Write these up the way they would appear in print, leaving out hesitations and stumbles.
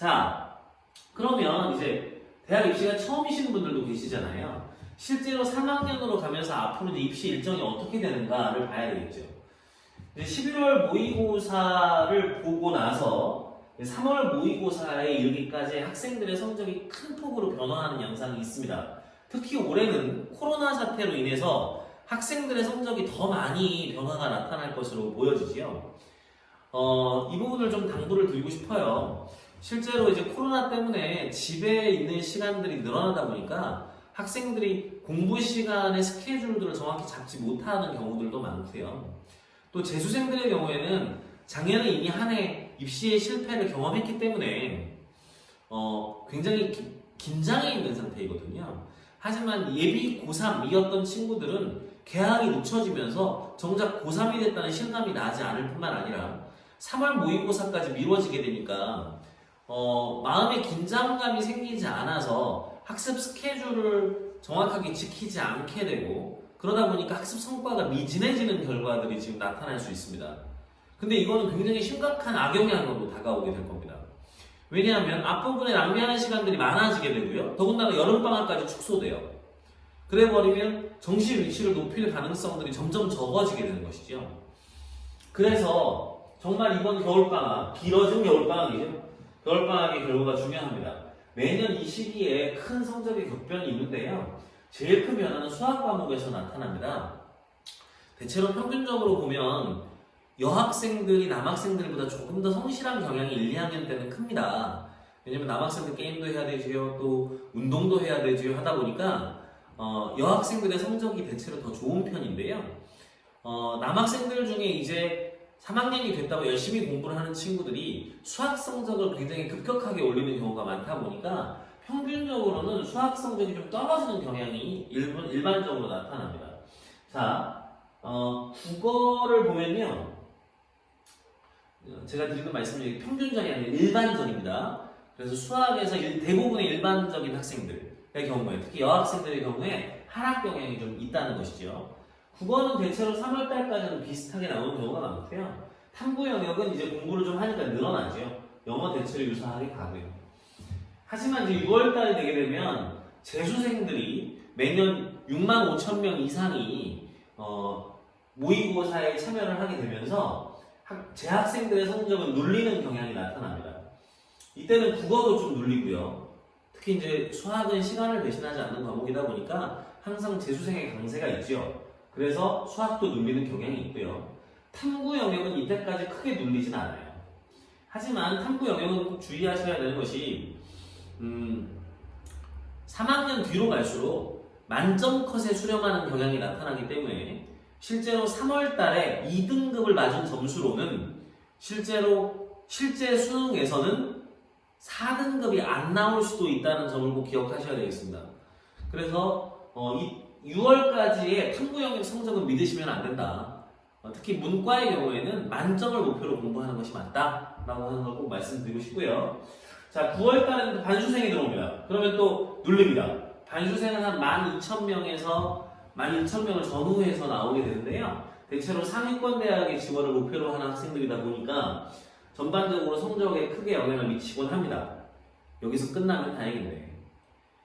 자, 그러면 이제 대학 입시가 처음이신 분들도 계시잖아요. 실제로 3학년으로 가면서 앞으로 이제 입시 일정이 어떻게 되는가를 봐야 되겠죠. 이제 11월 모의고사를 보고 나서 3월 모의고사에 이르기까지 학생들의 성적이 큰 폭으로 변화하는 양상이 있습니다. 특히 올해는 코로나 사태로 인해서 학생들의 성적이 더 많이 변화가 나타날 것으로 보여지지요. 이 부분을 좀 당부를 드리고 싶어요. 실제로 이제 코로나 때문에 집에 있는 시간들이 늘어나다 보니까 학생들이 공부 시간의 스케줄들을 정확히 잡지 못하는 경우들도 많고요. 또 재수생들의 경우에는 작년에 이미 한 해 입시의 실패를 경험했기 때문에 굉장히 긴장해 있는 상태이거든요. 하지만 예비 고3이었던 친구들은 개학이 늦춰지면서 정작 고3이 됐다는 실감이 나지 않을 뿐만 아니라 3월 모의고사까지 미뤄지게 되니까 마음의 긴장감이 생기지 않아서 학습 스케줄을 정확하게 지키지 않게 되고 그러다 보니까 학습 성과가 미진해지는 결과들이 지금 나타날 수 있습니다. 근데 이거는 굉장히 심각한 악영향으로 다가오게 될 겁니다. 왜냐하면 앞부분에 낭비하는 시간들이 많아지게 되고요. 더군다나 여름방학까지 축소돼요. 그래버리면 정시 위치를 높일 가능성들이 점점 적어지게 되는 것이죠. 그래서 정말 이번 겨울방학, 길어진 겨울방학이죠. 겨울방학의 결과가 중요합니다. 매년 이 시기에 큰 성적의 격변이 있는데요. 제일 큰 변화는 수학 과목에서 나타납니다. 대체로 평균적으로 보면 여학생들이 남학생들보다 조금 더 성실한 경향이 1, 2학년 때는 큽니다. 왜냐면 남학생들 게임도 해야 되지요, 또 운동도 해야 되지요 하다 보니까 여학생들의 성적이 대체로 더 좋은 편인데요. 남학생들 중에 이제 3학년이 됐다고 열심히 공부를 하는 친구들이 수학 성적을 굉장히 급격하게 올리는 경우가 많다 보니까 평균적으로는 수학 성적이 좀 떨어지는 경향이 일반적으로 나타납니다. 자, 국어를 보면요. 제가 드리는 말씀이 평균적이 아니라 일반적입니다. 그래서 수학에서 대부분의 일반적인 학생들의 경우에, 특히 여학생들의 경우에 하락 경향이 좀 있다는 것이죠. 국어는 대체로 3월달까지는 비슷하게 나오는 경우가 많고요. 탐구 영역은 이제 공부를 좀 하니까 늘어나죠. 영어 대체로 유사하게 가고요. 하지만 이제 6월달이 되게 되면 재수생들이 매년 6만 5천 명 이상이 모의고사에 참여를 하게 되면서 재학생들의 성적은 눌리는 경향이 나타납니다. 이때는 국어도 좀 눌리고요. 특히 이제 수학은 시간을 배신하지 않는 과목이다 보니까 항상 재수생의 강세가 있죠. 그래서 수학도 눌리는 경향이 있고요. 탐구 영역은 이때까지 크게 눌리진 않아요. 하지만 탐구 영역은 꼭 주의하셔야 되는 것이 3학년 뒤로 갈수록 만점 컷에 수렴하는 경향이 나타나기 때문에 실제로 3월 달에 2등급을 맞은 점수로는 실제 수능에서는 4등급이 안 나올 수도 있다는 점을 꼭 기억하셔야 되겠습니다. 그래서 6월까지의 탐구 영역 성적은 믿으시면 안 된다. 특히 문과의 경우에는 만점을 목표로 공부하는 것이 맞다라고 하는 걸 꼭 말씀드리고 싶고요. 자, 9월 달에는 반수생이 들어옵니다. 그러면 또 눌립니다. 반수생은 한 12,000명에서 12,000명을 전후해서 나오게 되는데요. 대체로 상위권 대학의 지원을 목표로 하는 학생들이다 보니까 전반적으로 성적에 크게 영향을 미치곤 합니다. 여기서 끝나면 다행인데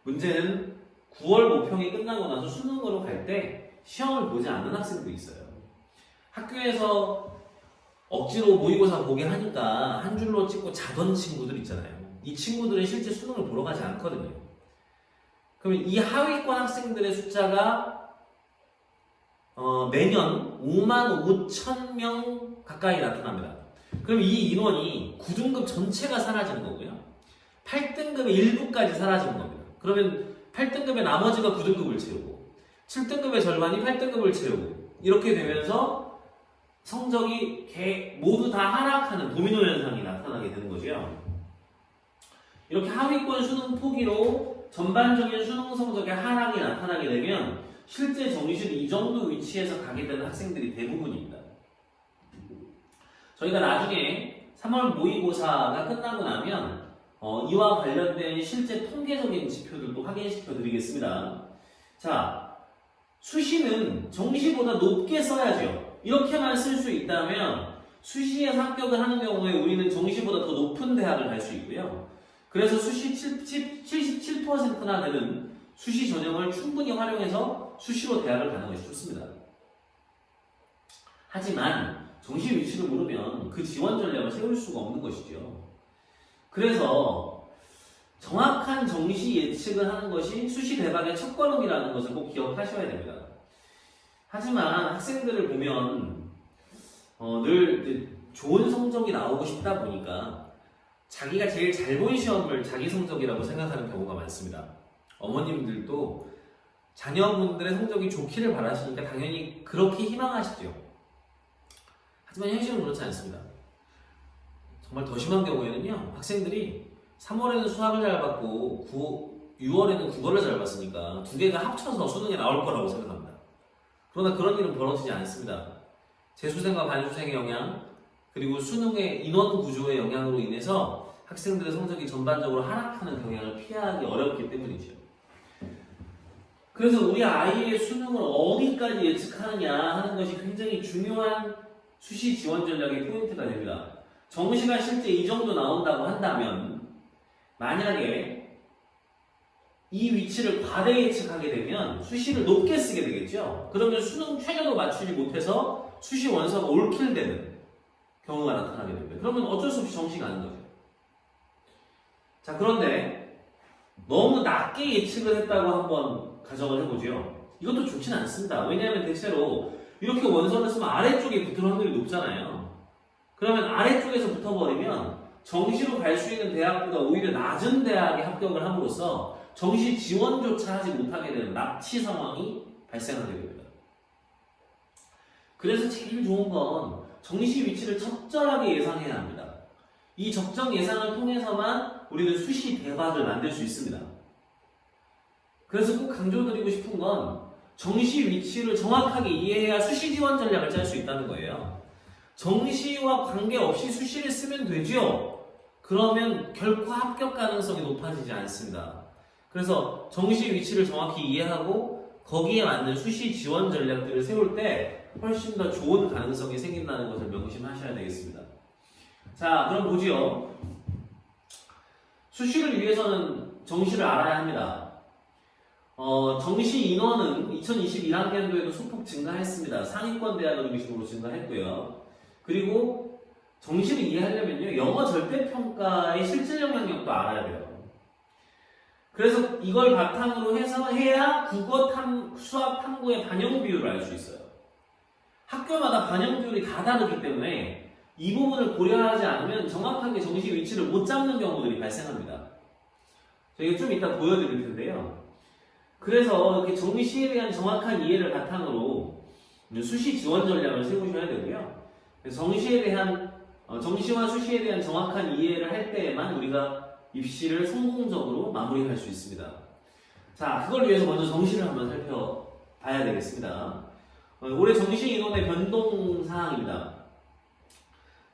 문제는 9월 모평이 끝나고 나서 수능으로 갈 때 시험을 보지 않는 학생도 있어요. 학교에서 억지로 모의고사 보게 하니까 한 줄로 찍고 자던 친구들 있잖아요. 이 친구들은 실제 수능을 보러 가지 않거든요. 그러면 이 하위권 학생들의 숫자가 매년 5만 5천 명 가까이 나타납니다. 그럼 이 인원이 9등급 전체가 사라지는 거고요. 8등급의 일부까지 사라지는 겁니다. 그러면 8등급의 나머지가 9등급을 채우고 7등급의 절반이 8등급을 채우고 이렇게 되면서 성적이 모두 다 하락하는 도미노 현상이 나타나게 되는 거죠. 이렇게 하위권 수능 포기로 전반적인 수능 성적의 하락이 나타나게 되면 실제 정시를 이 정도 위치에서 가게 되는 학생들이 대부분입니다. 저희가 나중에 3월 모의고사가 끝나고 나면 이와 관련된 실제 통계적인 지표들도 확인시켜 드리겠습니다. 자, 수시는 정시보다 높게 써야죠. 이렇게만 쓸 수 있다면 수시에서 합격을 하는 경우에 우리는 정시보다 더 높은 대학을 갈 수 있고요. 그래서 수시 77%나 되는 수시 전형을 충분히 활용해서 수시로 대학을 가는 것이 좋습니다. 하지만 정시 위치를 모르면 그 지원 전략을 세울 수가 없는 것이죠. 그래서 정확한 정시 예측을 하는 것이 수시 대박의 첫걸음이라는 것을 꼭 기억하셔야 됩니다. 하지만 학생들을 보면 늘 좋은 성적이 나오고 싶다 보니까 자기가 제일 잘 본 시험을 자기 성적이라고 생각하는 경우가 많습니다. 어머님들도 자녀분들의 성적이 좋기를 바라시니까 당연히 그렇게 희망하시죠. 하지만 현실은 그렇지 않습니다. 정말 더 심한 경우에는요, 학생들이 3월에는 수학을 잘 받고 6월에는 국어를 잘 봤으니까 두 개가 합쳐서 수능에 나올 거라고 생각합니다. 그러나 그런 일은 벌어지지 않습니다. 재수생과 반수생의 영향, 그리고 수능의 인원 구조의 영향으로 인해서 학생들의 성적이 전반적으로 하락하는 경향을 피하기 어렵기 때문이죠. 그래서 우리 아이의 수능을 어디까지 예측하느냐 하는 것이 굉장히 중요한 수시 지원 전략의 포인트가 됩니다. 정시가 실제 이 정도 나온다고 한다면 만약에 이 위치를 과대 예측하게 되면 수시를 높게 쓰게 되겠죠. 그러면 수능 최저도 맞추지 못해서 수시 원서가 올킬되는 경우가 나타나게 됩니다. 그러면 어쩔 수 없이 정시가 가는 거죠. 자, 그런데 너무 낮게 예측을 했다고 한번 가정을 해보죠. 이것도 좋지는 않습니다. 왜냐하면 대체로 이렇게 원서를 쓰면 아래쪽에 붙을 확률이 높잖아요. 그러면 아래쪽에서 붙어버리면 정시로 갈 수 있는 대학보다 오히려 낮은 대학에 합격을 함으로써 정시 지원조차 하지 못하게 되는 납치 상황이 발생하게 됩니다. 그래서 제일 좋은 건 정시 위치를 적절하게 예상해야 합니다. 이 적정 예상을 통해서만 우리는 수시 대박을 만들 수 있습니다. 그래서 꼭 강조드리고 싶은 건 정시 위치를 정확하게 이해해야 수시 지원 전략을 짤 수 있다는 거예요. 정시와 관계없이 수시를 쓰면 되죠. 그러면 결코 합격 가능성이 높아지지 않습니다. 그래서 정시 위치를 정확히 이해하고 거기에 맞는 수시 지원 전략들을 세울 때 훨씬 더 좋은 가능성이 생긴다는 것을 명심하셔야 되겠습니다. 자, 그럼 보지요. 수시를 위해서는 정시를 알아야 합니다. 정시 인원은 2021학년도에도 소폭 증가했습니다. 상위권 대학을 중심으로 증가했고요. 그리고 정시를 이해하려면요, 영어 절대평가의 실질 영향력도 알아야 돼요. 그래서 이걸 바탕으로 해야 수학 탐구의 반영 비율을 알 수 있어요. 학교마다 반영 비율이 다 다르기 때문에 이 부분을 고려하지 않으면 정확하게 정시 위치를 못 잡는 경우들이 발생합니다. 저희가 좀 이따 보여드릴 텐데요. 그래서 이렇게 정시에 대한 정확한 이해를 바탕으로 수시 지원 전략을 세우셔야 되고요. 정시와 수시에 대한 정확한 이해를 할 때에만 우리가 입시를 성공적으로 마무리할 수 있습니다. 자, 그걸 위해서 먼저 정시를 한번 살펴봐야 되겠습니다. 올해 정시 인원의 변동 사항입니다.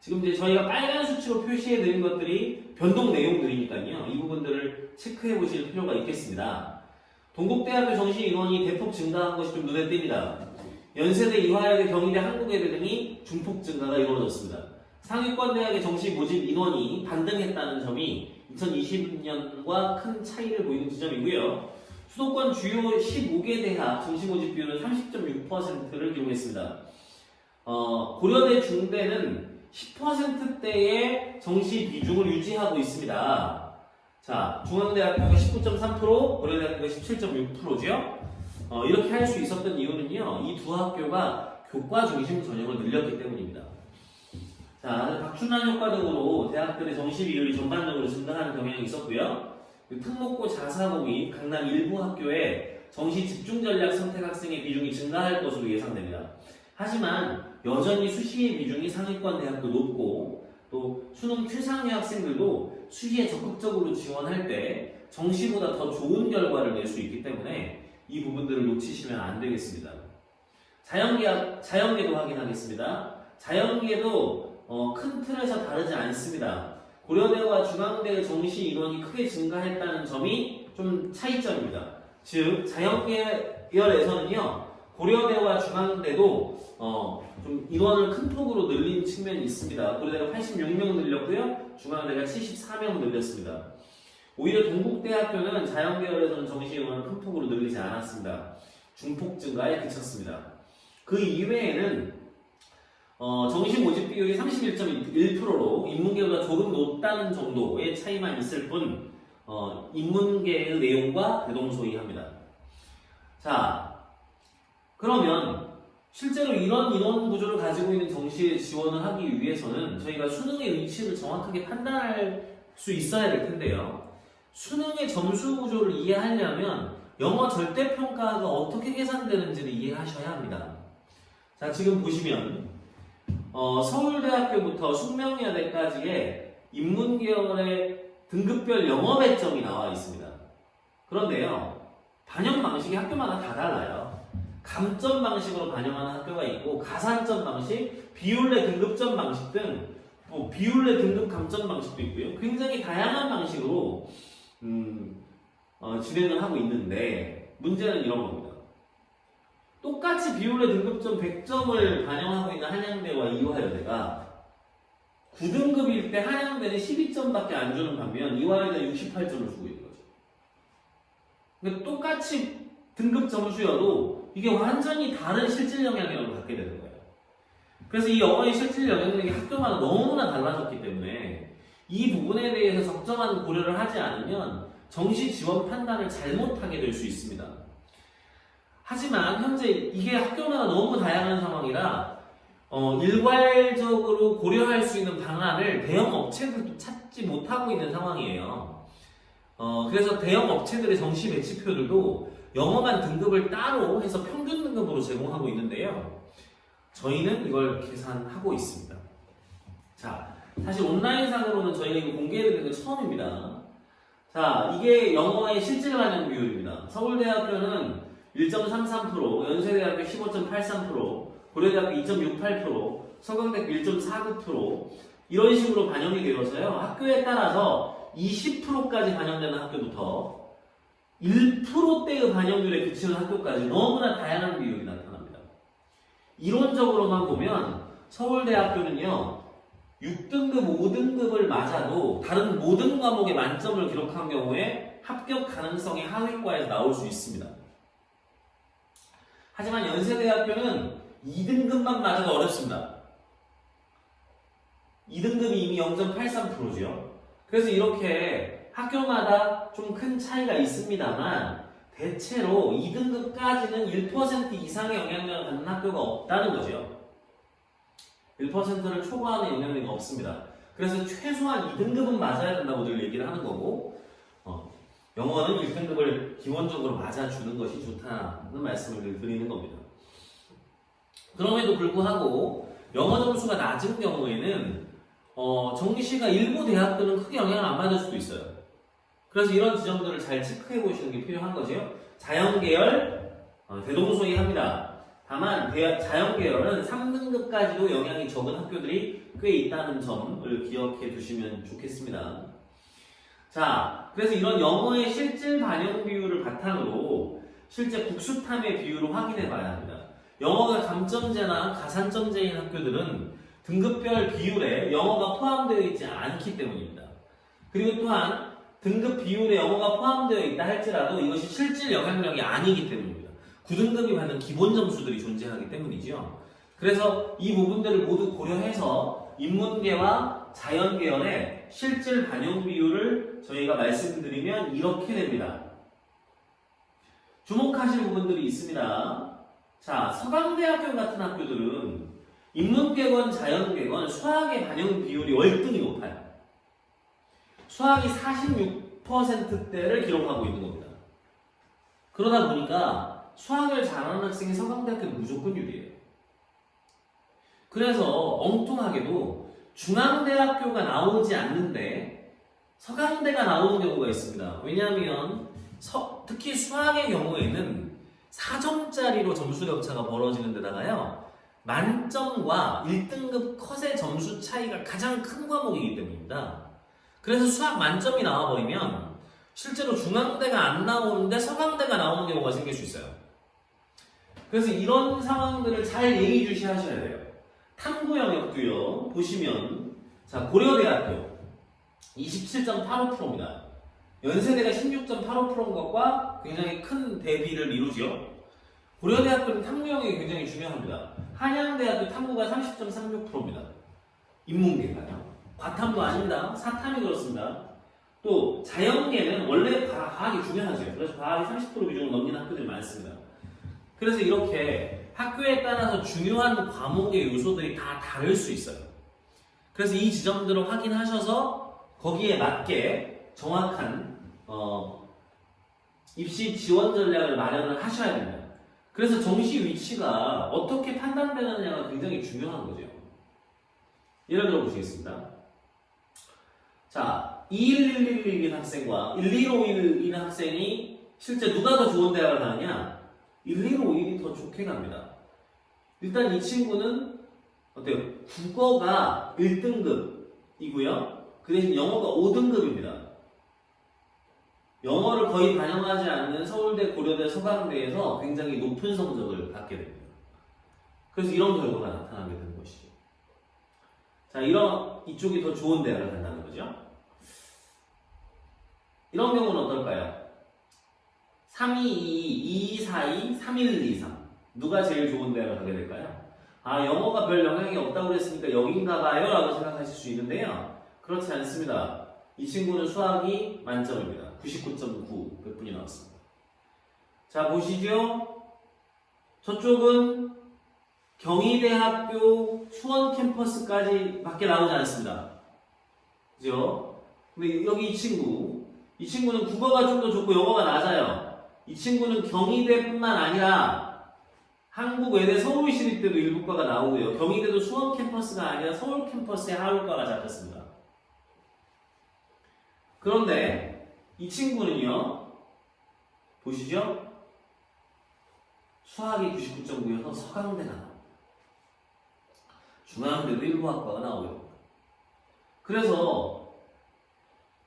지금 이제 저희가 빨간 수치로 표시해 드린 것들이 변동 내용들이니까요. 이 부분들을 체크해 보실 필요가 있겠습니다. 동국대학교 정시 인원이 대폭 증가한 것이 좀 눈에 띕니다. 연세대, 이화여대, 경희대, 한국외대 등이 중폭 증가가 이루어졌습니다. 상위권 대학의 정시 모집 인원이 반등했다는 점이 2020년과 큰 차이를 보이는 지점이고요. 수도권 주요 15개 대학 정시 모집 비율은 30.6%를 기록했습니다. 고려대, 중대는 10%대의 정시 비중을 유지하고 있습니다. 자, 중앙대학교가 19.3%, 고려대학교가 17.6%죠. 이렇게 할 수 있었던 이유는요, 이 두 학교가 교과 중심 전형을 늘렸기 때문입니다. 자, 박춘환 효과 등으로 대학들의 정시 비율이 전반적으로 증가하는 경향이 있었고요. 특목고 자사고 및 강남 일부 학교에 정시 집중 전략 선택 학생의 비중이 증가할 것으로 예상됩니다. 하지만 여전히 수시의 비중이 상위권 대학도 높고 또 수능 최상위 학생들도 수시에 적극적으로 지원할 때 정시보다 더 좋은 결과를 낼 수 있기 때문에 이 부분들을 놓치시면 안 되겠습니다. 자연계도 확인하겠습니다. 자연계도 큰 틀에서 다르지 않습니다. 고려대와 중앙대의 정시 인원이 크게 증가했다는 점이 좀 차이점입니다. 즉, 자연계열에서는요, 고려대와 중앙대도 좀 인원을 큰 폭으로 늘린 측면이 있습니다. 고려대가 86명 늘렸고요, 중앙대가 74명 늘렸습니다. 오히려 동국대학교는 자연계열에서는 정시 인원을 큰 폭으로 늘리지 않았습니다. 중폭 증가에 그쳤습니다. 그 이외에는 정시 모집 비율이 31.1%로 인문계보다 조금 높다는 정도의 차이만 있을 뿐 인문계의 내용과 대동소이합니다. 자, 그러면 실제로 이런 인원 구조를 가지고 있는 정시에 지원을 하기 위해서는 저희가 수능의 위치를 정확하게 판단할 수 있어야 될 텐데요. 수능의 점수 구조를 이해하려면 영어 절대평가가 어떻게 계산되는지를 이해하셔야 합니다. 자, 지금 보시면 서울대학교부터 숙명여대까지의 인문계열의 등급별 영어 배점이 나와 있습니다. 그런데요, 반영 방식이 학교마다 다 달라요. 감점 방식으로 반영하는 학교가 있고 가산점 방식, 비율내 등급점 방식 등 비율내 등급 감점 방식도 있고요. 굉장히 다양한 방식으로 진행을 하고 있는데 문제는 이런 겁니다. 똑같이 비율내 등급점 100점을 반영하고 있는 한양대와 이화여대가 9등급일 때 한양대는 12점밖에 안 주는 반면 이화여대는 68점을 주고 있는 거죠. 그러니까 똑같이 등급 점수여도 이게 완전히 다른 실질 영향력을 갖게 되는 거예요. 그래서 이 영어의 실질 영향력이 학교마다 너무나 달라졌기 때문에 이 부분에 대해서 적정한 고려를 하지 않으면 정시 지원 판단을 잘못하게 될 수 있습니다. 하지만 현재 이게 학교마다 너무 다양한 상황이라 일괄적으로 고려할 수 있는 방안을 대형 업체들도 찾지 못하고 있는 상황이에요. 그래서 대형 업체들의 정시 배치표들도 영어만 등급을 따로 해서 평균 등급으로 제공하고 있는데요. 저희는 이걸 계산하고 있습니다. 자, 사실 온라인상으로는 저희가 이거 공개해드리는 건 처음입니다. 자, 이게 영어의 실질 반영 비율입니다. 서울대학교는 1.33%, 연세대학교 15.83%, 고려대학교 2.68%, 서강대학교 1.49% 이런 식으로 반영이 되어서요. 학교에 따라서 20%까지 반영되는 학교부터 1%대의 반영률에 그치는 학교까지 너무나 다양한 비율이 나타납니다. 이론적으로만 보면 서울대학교는요. 6등급, 5등급을 맞아도 다른 모든 과목에 만점을 기록한 경우에 합격 가능성이 하위과에서 나올 수 있습니다. 하지만 연세대학교는 2등급만 맞아도 어렵습니다. 2등급이 이미 0.83%죠. 그래서 이렇게 학교마다 좀 큰 차이가 있습니다만 대체로 2등급까지는 1% 이상의 영향력을 갖는 학교가 없다는 거죠. 1%를 초과하는 영향력이 없습니다. 그래서 최소한 2등급은 맞아야 된다고 늘 얘기를 하는 거고 영어는 1등급을 기본적으로 맞아주는 것이 좋다는 말씀을 드리는 겁니다. 그럼에도 불구하고 영어 점수가 낮은 경우에는 정시가 일부 대학들은 크게 영향을 안 받을 수도 있어요. 그래서 이런 지점들을 잘 체크해 보시는 게 필요한 거죠. 자연계열 대동소이합니다. 다만 자연계열은 3등급까지도 영향이 적은 학교들이 꽤 있다는 점을 기억해 두시면 좋겠습니다. 자, 그래서 이런 영어의 실질 반영 비율을 바탕으로 실제 국수탐의 비율을 확인해 봐야 합니다. 영어가 감점제나 가산점제인 학교들은 등급별 비율에 영어가 포함되어 있지 않기 때문입니다. 그리고 또한 등급 비율에 영어가 포함되어 있다 할지라도 이것이 실질 영향력이 아니기 때문입니다. 9등급이 받는 기본 점수들이 존재하기 때문이죠. 그래서 이 부분들을 모두 고려해서 인문계와 자연계열의 실질 반영 비율을 저희가 말씀드리면 이렇게 됩니다. 주목하실 부분들이 있습니다. 자, 서강대학교 같은 학교들은 인문계건, 자연계건 수학의 반영 비율이 월등히 높아요. 수학이 46%대를 기록하고 있는 겁니다. 그러다 보니까 수학을 잘하는 학생이 서강대학교는 무조건 유리해요. 그래서 엉뚱하게도 중앙대학교가 나오지 않는데 서강대가 나오는 경우가 있습니다. 왜냐하면 특히 수학의 경우에는 4점짜리로 점수 격차가 벌어지는 데다가요. 만점과 1등급 컷의 점수 차이가 가장 큰 과목이기 때문입니다. 그래서 수학 만점이 나와버리면 실제로 중앙대가 안 나오는데 서강대가 나오는 경우가 생길 수 있어요. 그래서 이런 상황들을 잘 예의주시하셔야 돼요. 탐구 영역도요. 보시면 자 고려대학교 27.85%입니다. 연세대가 16.85%인 것과 굉장히 큰 대비를 이루죠. 고려대학교는 탐구 영역이 굉장히 중요합니다. 한양대학교 탐구가 30.36%입니다. 인문계가요. 과탐도 아닙니다. 사탐이 그렇습니다. 또 자연계는 원래 과학이 중요하죠. 그래서 과학이 30% 비중을 넘기는 학교들이 많습니다. 그래서 이렇게 학교에 따라서 중요한 과목의 요소들이 다 다를 수 있어요. 그래서 이 지점들을 확인하셔서 거기에 맞게 정확한 입시 지원 전략을 마련을 하셔야 됩니다. 그래서 정시 위치가 어떻게 판단되느냐가 굉장히 중요한 거죠. 예를 들어 보시겠습니다. 자, 21111인 학생과 11511인 학생이 실제 누가 더 좋은 대학을 가느냐? 11511이 더 좋게 갑니다. 일단 이 친구는 어때요? 국어가 1등급이고요. 그 대신 영어가 5등급입니다. 영어를 거의 반영하지 않는 서울대, 고려대, 서강대에서 굉장히 높은 성적을 갖게 됩니다. 그래서 이런 결과가 나타나게 되는 것이죠. 자, 이쪽이 더 좋은 대학을 간다는 거죠. 이런 경우는 어떨까요? 3222, 2242, 3123 누가 제일 좋은 대학을 가게 될까요? 아, 영어가 별 영향이 없다고 그랬으니까 여긴가 봐요 라고 생각하실 수 있는데요. 그렇지 않습니다. 이 친구는 수학이 만점입니다. 99.9 몇 분이 나왔습니다. 자, 보시죠. 저쪽은 경희대학교 수원 캠퍼스까지 밖에 나오지 않습니다. 그죠? 근데 여기 이 친구는 국어가 좀 더 좋고 영어가 낮아요. 이 친구는 경희대뿐만 아니라 한국외대 서울시립대도 일부과가 나오고요. 경희대도 수원 캠퍼스가 아니라 서울 캠퍼스에 하울과가 잡혔습니다. 그런데 이 친구는요, 보시죠? 수학이 99.9여서 서강대가 나옵니다. 중앙대도 일부학과가 나오게 됩니다. 그래서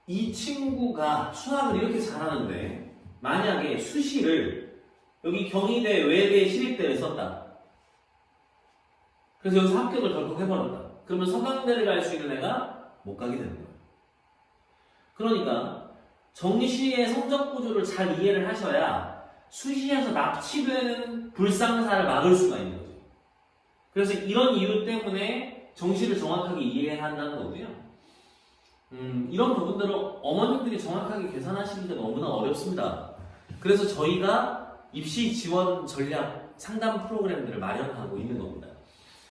이 친구가 수학을 이렇게 잘하는데 만약에 수시를 여기 경희대, 외대, 시립대를 썼다. 그래서 여기서 합격을 덜컥 해버렸다. 그러면 서강대를 갈 수 있는 애가 못 가게 되는 거예요. 그러니까 정시의 성적 구조를 잘 이해를 하셔야 수시에서 납치되는 불상사를 막을 수가 있는 거죠. 그래서 이런 이유 때문에 정시를 정확하게 이해해야 한다는 거고요. 이런 부분들을 어머님들이 정확하게 계산하시기가 너무나 어렵습니다. 그래서 저희가 입시 지원 전략 상담 프로그램들을 마련하고 있는 겁니다.